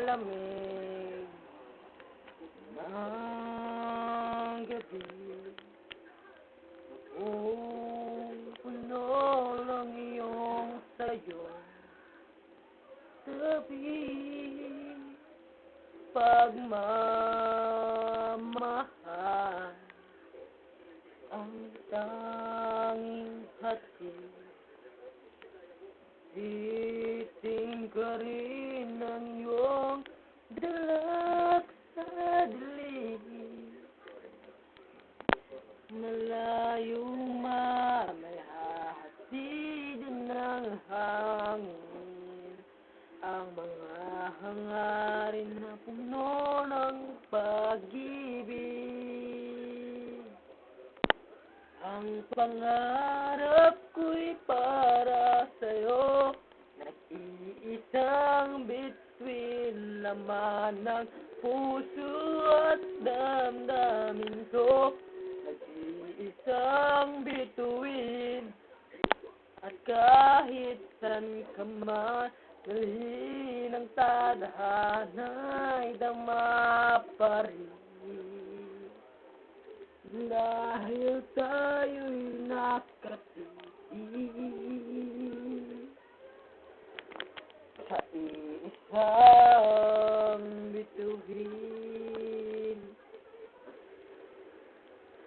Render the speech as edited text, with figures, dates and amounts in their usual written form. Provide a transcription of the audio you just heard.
Lamig ng gabi, puno ng iyong sayo, tabi, pagmamahal, ang tanging hatid. Titing ka rin ng iyong dalak sa dilim, malayong may hahatid ng hangin, ang mga hangarin na puno ng pag-ibig. Ang pangarap ko'y para sa'yo, nag-iisang bituin laman ng puso at damdamin ko. Nag-iisang bituin, at kahit saan ka man dalhin ng tadhana'y dama pa rin. Dahil tayo'y nakatiis sa isa